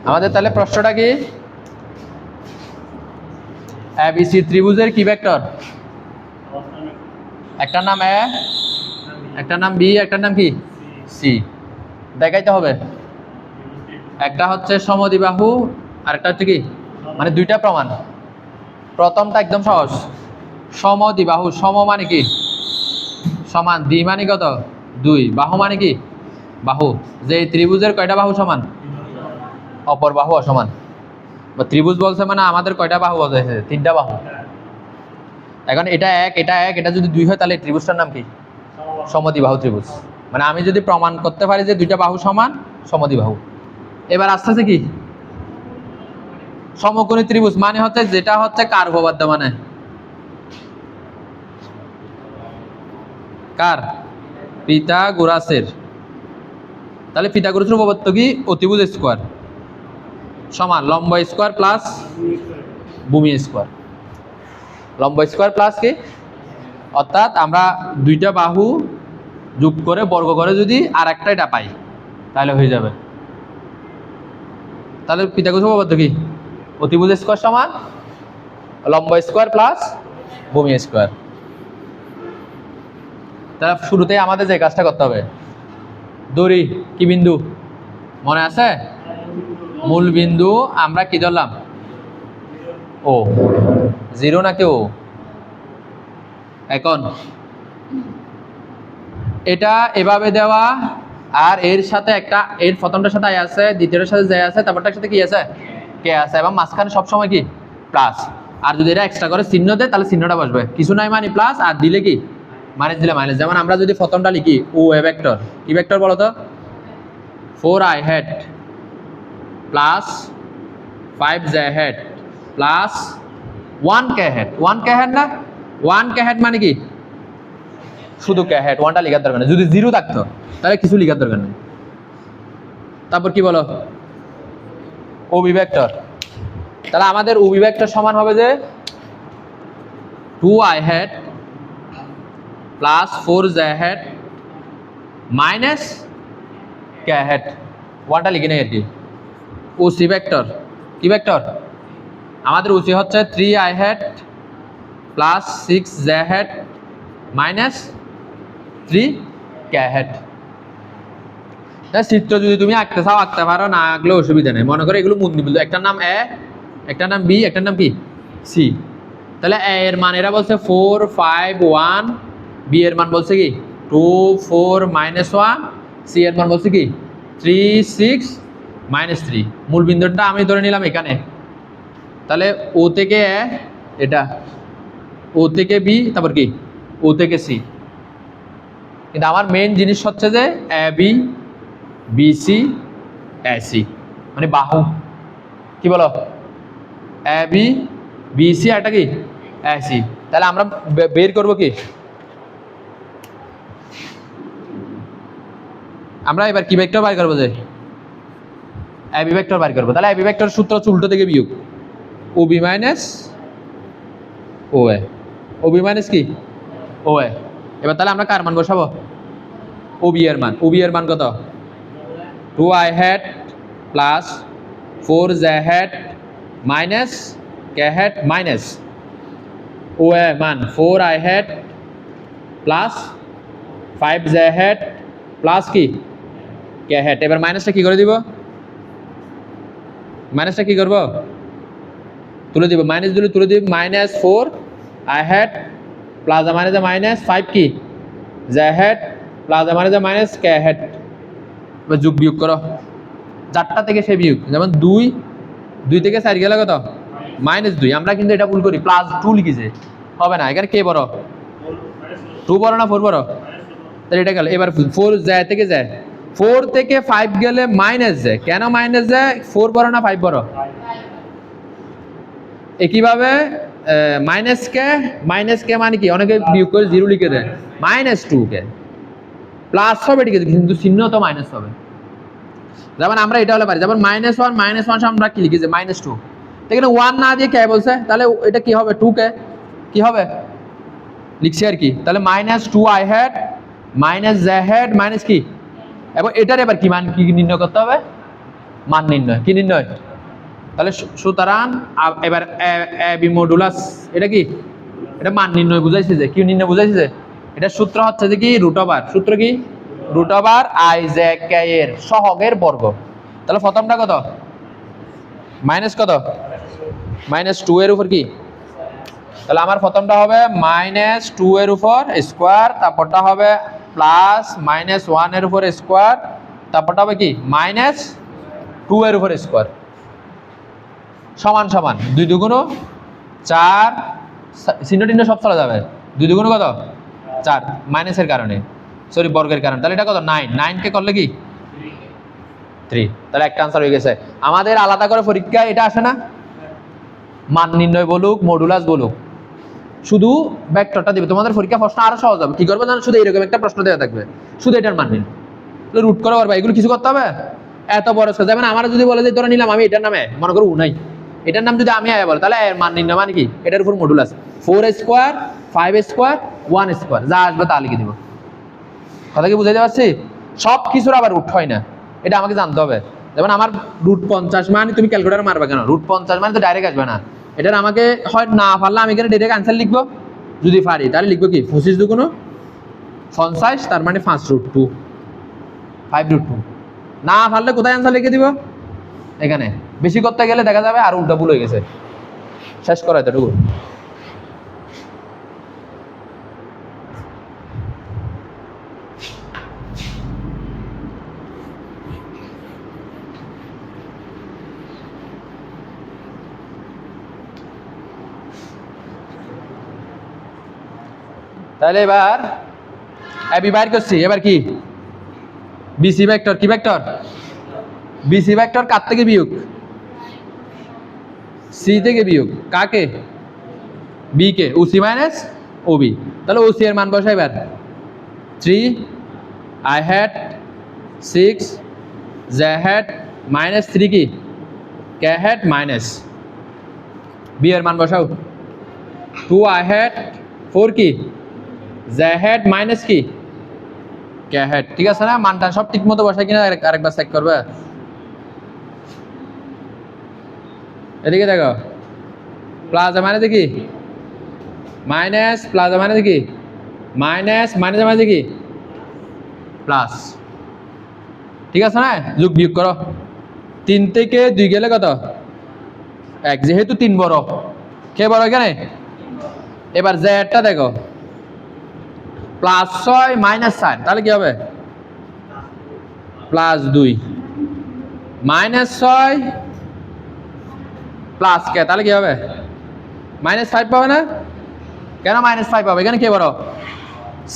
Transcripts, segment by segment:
আমাদের তাহলে প্রশ্নটা কি, এবিসি ত্রিভুজের কি ভেক্টর? একটার নাম এ, একটার নাম বি, একটার নাম কি সি। দেখাইতে হবে একটা হচ্ছে সমদ্বিবাহু আর একটা হচ্ছে কি, মানে দুইটা প্রমাণ। প্রথমটা একদম সহজ, সমদ্বিবাহু। সম মানে কি সমান, দ্বি মানে কত দুই, বাহু মানে কি বাহু। যে ত্রিভুজের কয়টা বাহু সমান? অপর বাহু অসমান। বা ত্রিভুজ বলছে মানে আমাদের কয়টা বাহু বোঝাইছে? তিনটা বাহু। এখন এটা এক, এটা এক, এটা যদি দুই হয় তাহলে ত্রিভুজটার নাম কি? সমদ্বিবাহু ত্রিভুজ। মানে আমি যদি প্রমাণ করতে পারি যে দুইটা বাহু সমান, সমদ্বিবাহু। এবার আস্তে আস্তে কি, সমকোণী ত্রিভুজ মানে হচ্ছে যেটা হচ্ছে কার উপপাদ্য, মানে কার? পিথাগোরাসের। তাহলে পিথাগোরাসের উপপাদ্য কি? অতিভুজ স্কোয়ার সমান লম্ব স্কোয়ার প্লাস ভূমি স্কোয়ার। লম্ব স্কোয়ার প্লাস কি, অর্থাৎ আমরা দুইটা বাহু যোগ করে বর্গ করে যদি আর একটা এটা পাই তাহলে হয়ে যাবে। তাহলে পিথাগোরাসের উপপাদ্য কি? অতিভুজ স্কোয়ার সমান লম্ব স্কোয়ার প্লাস ভূমি স্কোয়ার। তাহলে শুরুতেই আমাদের যে কাজটা করতে হবে, দড়ি কি বিন্দু মনে আছে? মূল বিন্দু আমরা কি ধরলাম? ও। জিরো নাকি ও? এখন এটা এভাবে দেওয়া, আর এর সাথে একটা, এর প্রথমটার সাথে আই আছে, দ্বিতীয়টার সাথে জে আছে, তারপরটার সাথে কি আছে? কে আছে, এবং মাঝখানে সবসময় কি প্লাস। আর যদি এটা এক্সট্রা করে চিহ্ন দেয় তাহলে চিহ্নটা বসবে, কিছু নাই মানে প্লাস, আর দিলে কি মাইনাস, দিলে মাইনাস। যেমন আমরা যদি প্রথমটা লিখি ও এ ভেক্টর, কি ভেক্টর বলো তো? 4i had plus 5j had plus 1k head. 1k head না, 1k হেড মানে কি শুধু কে হেড, ওয়ানটা লেখার দরকার নেই। যদি জিরো থাকতো তাহলে কিছু লেখার দরকার নেই। তারপর কি বলো? OB vector. তাহলে আমাদের ওবি ভেক্টর সমান হবে যে 2i hat plus 4j hat minus k hat, ওয়ানটা লিখে নেই আর কি। ওসি ভেক্টর কি ভেক্টর? আমাদের ওসি হচ্ছে 3i hat plus 6j hat minus 3k hat. চিত্র যদি তুমি আঁকতে চাও আঁকতে পারো, না আঁকলে অসুবিধা নেই। মনে করো এগুলো মূলবিন্দু বিন্দু, একটার নাম এ, একটার নাম বি, একটার নাম কি সি। তাহলে এ এর মান এরা বলছে 4 5 1, বি এর মান বলছে কি 2 4 -1, সি এর মান বলছে কি 3 6 -3। মূল বিন্দুটা আমি ধরে নিলাম এখানে। তাহলে ও থেকে এ, এটা ও থেকে বি, তারপর কি ও থেকে সি। কিন্তু আমার মেইন জিনিস হচ্ছে যে এ বি বিসি এসি, মানে বাহু। কি বলো? এ বি বিসি একটা কি এসি। তাহলে আমরা বের করব কি, আমরা এবার কি ভেক্টর বের করবো? যে এ বি ভেক্টর বের করবো। তাহলে এ বি ভেক্টর সূত্র হচ্ছে উল্টো থেকে বিয়োগ, ও বি মাইনাস ও এ, ও বি মাইনাস কি ও এ। এবার তাহলে আমরা কার মান বসাবো? ও বি এর মান। ও বি এর মান কত? 2i hat plus 4j hat minus k hat minus O A মান 4i had plus 5j had plus কি কে হেড। এবার মাইনাসটা কি করে দিব? মাইনাসটা কি করব? তুলে দিব, মাইনাস দিলে তুলে দিব, মাইনাস 4i হেড প্লাস মানে যে মাইনাস 5 কি j হেড প্লাস মানে যে মাইনাস কে হেড। এবার যোগ বিয়োগ করো, 4টা থেকে সে বিয়োগ। যেমন 2 থেকে 4 গেলে কত? -2। আমরা কিন্তু এটা ভুল করি, +2 লিখেছে, হবে না। এখানে কে বড়? 2 বড় না 4 বড়? তাহলে এটা গেল। এবার 4 যায় থেকে যায়, 4 থেকে 5 গেলে মাইনাস যায়। কেন মাইনাস যায়? 4 বড় না 5 বড়? একইভাবে মাইনাস কে মানে কি, অনেকে বিয়োগ করে 0 লিখে দেয়, -2কে প্লাস হবে ঠিক আছে, কিন্তু চিহ্ন তো মাইনাস হবে। যেমন আমরা এটা হলে পারি, যেমন -1 আমরা কি লিখেছি -2, এখানে 1 না দিয়ে কে বলছে, তাহলে এটা কি হবে 2কে কি হবে লিখছি আর কি। তাহলে -2i head minus Z minus কি, এবং এটার এবার কি মান কি নির্ণয় করতে হবে, মান নির্ণয়, কি নির্ণয়, তাহলে সুতরাং এবার এ বি মডুলাস এটা কি, এটা মান নির্ণয় বুঝাইছে, যে কি নির্ণয় বুঝাইছে, যে এটা সূত্র হচ্ছে যে কি রুট ওভার, সূত্র কি root over I J K এর সহগের বর্গ। তাহলে প্রথমটা কত, মাইনাস কত, মাইনাস 2 এর উপর কি, তাহলে আমার প্রথমটা হবে মাইনাস 2 এর উপর স্কোয়ার, তারপরটা হবে প্লাস মাইনাস 1 এর উপর স্কোয়ার, তারপরটা হবে কি মাইনাস 2 এর উপর স্কোয়ার, সমান সমান 2 দুগুণ 4, চিহ্ন টিহ্ন সব চলে যাবে, 2 দুগুণ কত 4, মাইনাসের কারণে, সরি বর্গের কারণে, তাহলে এটা কত 9, 9 কে করলে কি 3, তাহলে একটা আনসার হয়ে গেছে। আমাদের আলাদা করে পরীক্ষা এটা আসে না, মান নির্ণয় বলুক মডুলাস বলুক, শুধু ভেক্টরটা দিবে, তোমাদের পরীক্ষা প্রশ্ন আরো সহজ হবে, কি করবে জানো, শুধু এরকম একটা প্রশ্ন দেওয়া থাকবে, শুধু এটার মান নিন, রুট করে পারবা, এগুলো কিছু করতে হবে, এত বড় সোজা, যেমন আমার যদি বলে যে ধরে নিলাম আমি এটার নামে মনে করো নাই, এটার নাম যদি আমি বলে, তাহলে এর মান নির্ণয় মানে কি, এটার উপর মডুলাস 4 স্কোয়ার 5 স্কোয়ার 1 স্কোয়ার, যা আসবে তা লিখে দিব, কথা কি বুঝাইতে পারছি, সব কিছুর আবার রুট হয় না, এটা আমাকে জানতে হবে, যেমন আমার রুট 50 মানে তুমি ক্যালকুলেটর মারবে কেন, রুট 50 মানে তো ডাইরেক্ট আসবে না, এটার আমাকে হয় না পারলে আমি এখানে ডাইরেক্ট আনসার লিখবো, যদি পারি তাহলে লিখবো কি 25 দুগুণ 50, তার মানে 5 রুট 2, 5 রুট 2, না পারলে কোথায় আনসার লিখে দিব, এখানে, বেশি করতে গেলে দেখা যাবে আর উল্টা ভুল হয়ে গেছে, শেষ করা এতটুকু। তাহলে এবার এবি বাইর করছি, এবার কি বিসি ভেক্টর, কি ভেক্টর, বিসি ভেক্টর কার থেকে বিয়োগ, সি থেকে বিয়োগ কাকে, বি কে, ওসি মাইনাস ওবি, তাহলে ওসি এর মান বসাই, এবার 3 I had 6 J had minus 3 কি কে হ্যাড মাইনাস, বি এর মান বসাও 2 আই হ্যাড 4 কি জে হ্যাড মাইনাস কি কে হ্যাড, ঠিক আছে না, মানটা সব ঠিক মতো বসাই কিনা আরেকবার চেক করবে, এদিকে দেখো, প্লাস মানে কি মাইনাস, প্লাস মানে কি মাইনাস, মাইনাস মানে কি প্লাস, ঠিক আছে না, যোগ বিয়োগ করো, 3 থেকে 2 গেলে কত 1, যেহেতু 3 বড়, কে বড় এখানে, এবার জেডটা দেখো প্লাস 6 মাইনাস 4, তাহলে কি হবে প্লাস 2 মাইনাস 6 প্লাস কে, তাহলে কি হবে মাইনাস 5 পাবে না, কেন মাইনাস 5 পাবে, এখানে কে বড়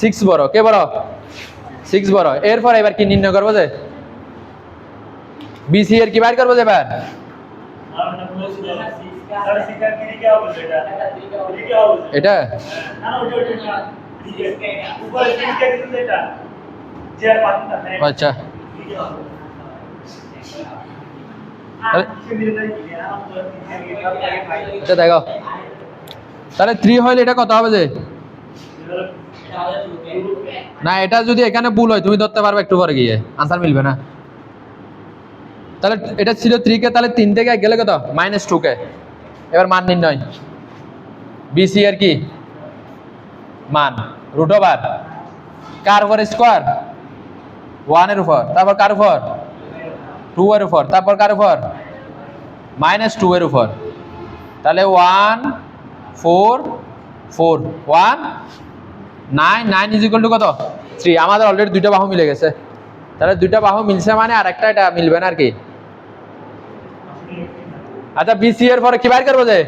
6 বড়, কে বড় 6 বড়, এরপর এবার কি নির্ণয় করবো, যে বিসি এর কি বাইর করবো, যে এবার এটা আচ্ছা, এটা দেখো, তাহলে 3 হইলে এটা কত হবে, যে না এটা যদি এখানে ভুল হয় তুমি ধরতে পারবে একটু পরে গিয়ে, আনসার মিলবে না, তাহলে এটা ছিল 3 কে, তাহলে 3 থেকে গেলে কত মাইনাস 2 কে, এবার মান নির্ণয়, বিসি এর কি মান রুট ওভার কার উপর স্কোয়ার 1 এর উপর, তারপর কার উপর 2 এর উপর, তারপর কার উপর মাইনাস 2 এর উপর, তাহলে 1 4 4 1 9 9 ইজ ইকুয়াল টু কত 3, আমাদের অলরেডি দুইটা বাহু মিলে গেছে, তাহলে দুইটা বাহু মিলছে মানে আর একটা এটা মিলবে না আর কি, আচ্ছা বিসি এর পরে কি বাইর করবো, যে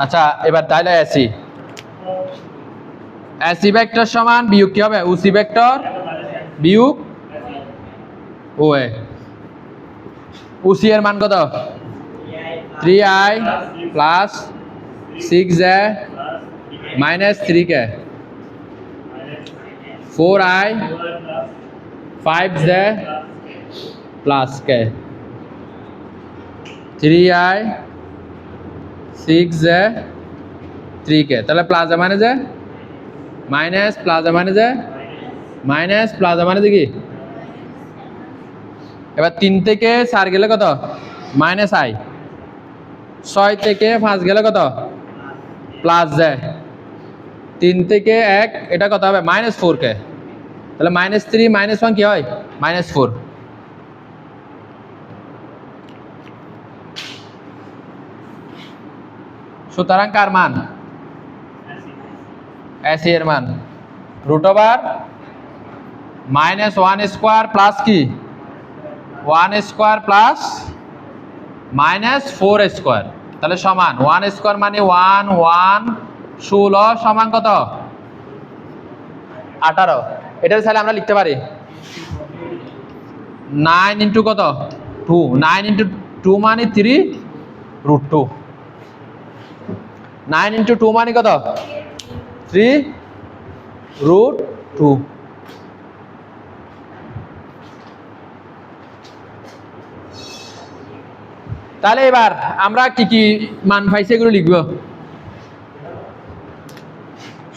আচ্ছা এবার তাহলে এসি, এসি ভেক্টর সমান বিয়োগ কি হবে, ওসি ভেক্টর বিয়োগ ও এ, ওসি এর মান কত 3i plus 6j minus 3k, 4i 5j plus k, 3i 6 যে 3k, তাহলে প্লাস মানে যে মাইনাস, প্লাস মানে যে মাইনাস, প্লাস মানে যে কি। এবার 3 থেকে 4 গেলে কত, মাইনাস আই। 6 থেকে 5 গেলে কত, প্লাস যায়। 3 থেকে 1 এটা কত হবে, মাইনাস 4k। তাহলে -3 -1 কি হয়, -4। সুতরাং কার মান, এসি এর মান রুট ওভার -1 স্কোয়ার প্লাস কি 1 স্কোয়ার প্লাস -4 স্কোয়ার, তাহলে সমান 1 স্কোয়ার মানে 1 1 16 সমান কত 18। এটা তাহলে আমরা লিখতে পারি 9 ইন্টু কত 2, 9 ইন্টু 2 মানে 3 রুট 2, 9 ইন্টু 2 মানে কত 3 রুট 2। তাহলে এবার আমরা কি কি মান পাইছি এগুলো লিখব।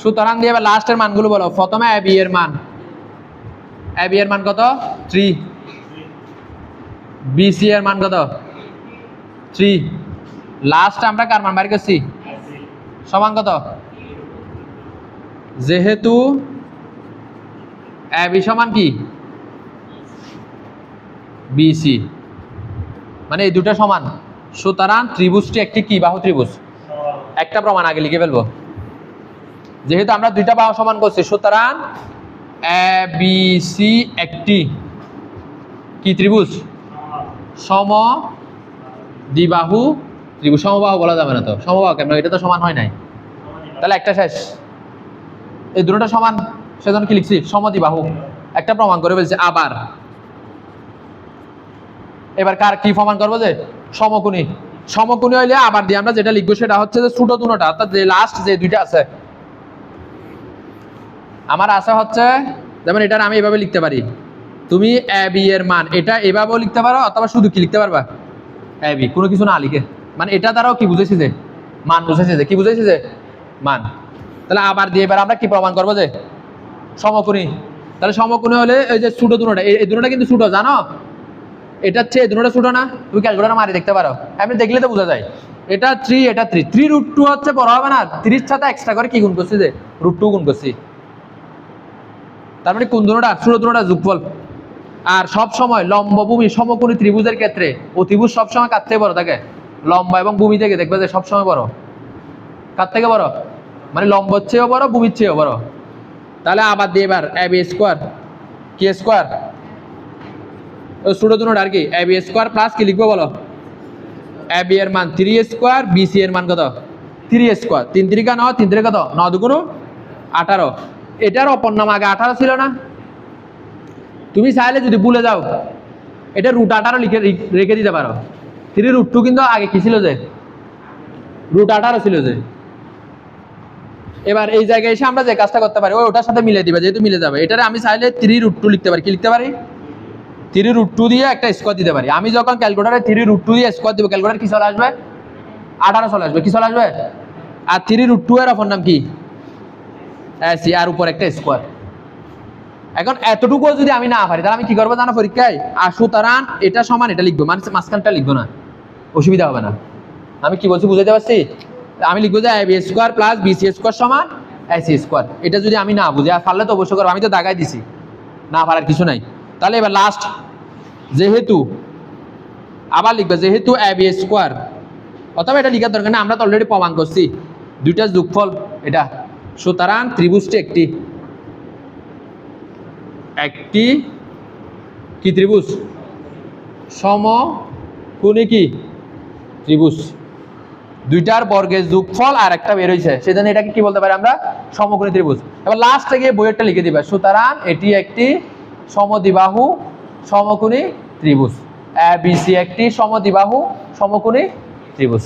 সুতরাং দিয়ে এবার লাস্টের মানগুলো বলো। প্রথমে এ বি এর মান, এ বি এর মান কত 3, বি সি এর মান কত 3, লাস্ট আমরা কার মান বের করছি সমান কত। যেহেতু এ বি সমান কি বি সি, মানে এই দুটো সমান, সুতরাং ত্রিভুজটি একটি কি বাহু ত্রিভুজ। একটা প্রমাণ আগে লিখে ফেলবো, যেহেতু আমরা দুইটা বাহু সমান করছি, সুতরাং এ বি সি একটি কি ত্রিভুজ, সমদ্বিবাহু ত্রিভুজ। সমবাহু বলা যাবে না তো, সমবাহু কেন, এটা তো সমান হয় নাই, তাহলে একটা শেষ। এই দুটোটা সমান, সেজন্য কি লিখছি সমদ্বিবাহু, একটা প্রমাণ করে বলছে। আবার এবার কার কি প্রমাণ করবো, যে সমকোণী। সমকোণী হইলে আবার দিয়ে আমরা যেটা লিখবো সেটা হচ্ছে যে ছোট দুটোটা, অর্থাৎ যে লাস্ট যে দুইটা আছে। আমার আশা হচ্ছে যেমন এটার আমি এভাবে লিখতে পারি, তুমি এ বি এর মান এটা এভাবেও লিখতে পারো, অথবা শুধু কি লিখতে পারবা এ বি, কোনো কিছু না লিখে, মানে এটা দ্বারাও কি বুঝেছি যে মান বুঝেছি, যে কি বুঝেছি যে মান। তাহলে আবার দিয়ে এবার আমরা কি প্রমাণ করবো, যে সমকোণী। তাহলে সমকোণী হলে এই যে ছোট দুটোটা, এই দুটোটা কিন্তু ছোট, জানো এটা হচ্ছে এই দুটোটা ছোট না, তুমি ক্যালকুলেটর মারি দেখতে পারো, এমনি দেখলে তো বোঝা যায়। এটা 3, এটা 3, 3 রুট 2 হচ্ছে বড় হবে না, 30 সাথে এক্সট্রা করে কি গুণ করছি, যে রুট 2 গুণ করছি। তার মানে কোন দুটোটা ছোট দুটোটা যোগফল। আর সব সময় লম্ব ভূমি সমকোণী ত্রিভুজের ক্ষেত্রে অতিভুজ সবসময় কার থেকে বড় থাকে, লম্ব এবং ভূমি থেকে, দেখবে যে সবসময় বড়। কার থেকে বড়, মানে লম্বর চেয়েও বড়, ভূমির চেয়েও বড়। তাহলে আবার দিয়ে এবার এ বি স্কোয়ার কি স্কোয়ার, ছোট দুটোটা আর কি এ বি স্কোয়ার প্লাস কি লিখবো বলো, এ বি এর মান 3 স্কোয়ার, বি সি এর মান কত 3 স্কোয়ার, 3 3 9, 3 3 কত 9 2 18। এটার অপর নাম আগে 18 ছিল না, তুমি চাইলে যদি ভুলে যাও এটা রুট 18 লিখে রেখে দিতে পারো। 3 রুট 2 কিন্তু আগে কি ছিল, যে রুট 18 ছিল যে। এবার এই জায়গায় এসে আমরা যে কাজটা করতে পারি, ওটার সাথে মিলে দিবে, যেহেতু মিলে যাবে। এটারে আমি চাইলে 3 রুট 2 লিখতে পারি, কি লিখতে পারি 3 রুট 2 দিয়ে একটা স্কোয়ার দিতে পারি। আমি যখন ক্যালকুলেটারে 3 রুট 2 দিয়ে স্কোয়ার দিব, ক্যালকুলেটার কি চলে আসবে 18 চলে আসবে, কি চলে আসবে। আর 3 রুট 2 এর অপর নাম কি এসি, আর উপর একটা স্কোয়ার। এখন এতটুকু যদি আমি না পারি, তাহলে আমি কি করবো জানো পরীক্ষায়, আর সুতরাং এটা সমান এটা লিখবো, মানে মাঝখানটা লিখবো না, অসুবিধা হবে না। আমি কি বলছি বুঝাতে পারছি, আমি লিখবো যে A B square plus B C square সমান এসি স্কোয়ার। এটা যদি আমি না বুঝি, আর পারলে তো অবশ্যই করবো, আমি তো দাগাই দিছি, না পারার কিছু নাই। তাহলে এবার লাস্ট, যেহেতু আবার লিখবে যেহেতু এ বি স্কোয়ার, অথবা এটা লিখার দরকার না, আমরা তো অলরেডি প্রমাণ করছি দুইটা যোগফল এটা। সুতরাং ত্রিভুজটি একটি একটি কি ত্রিভুজ, সমকোণী কি ত্রিভুজ। দুইটার বর্গের যোগফল আর একটা বের হয়েছে, সেজন্য এটাকে কি বলতে পারি আমরা সমকোণী ত্রিভুজ। এবার লাস্টে গিয়ে বইয়েরটা লিখে দিবে, সুতরাং এটি একটি সমদ্বিবাহু সমকোণী ত্রিভুজ। এ বি সি একটি সমদ্বিবাহু সমকোণী ত্রিভুজ।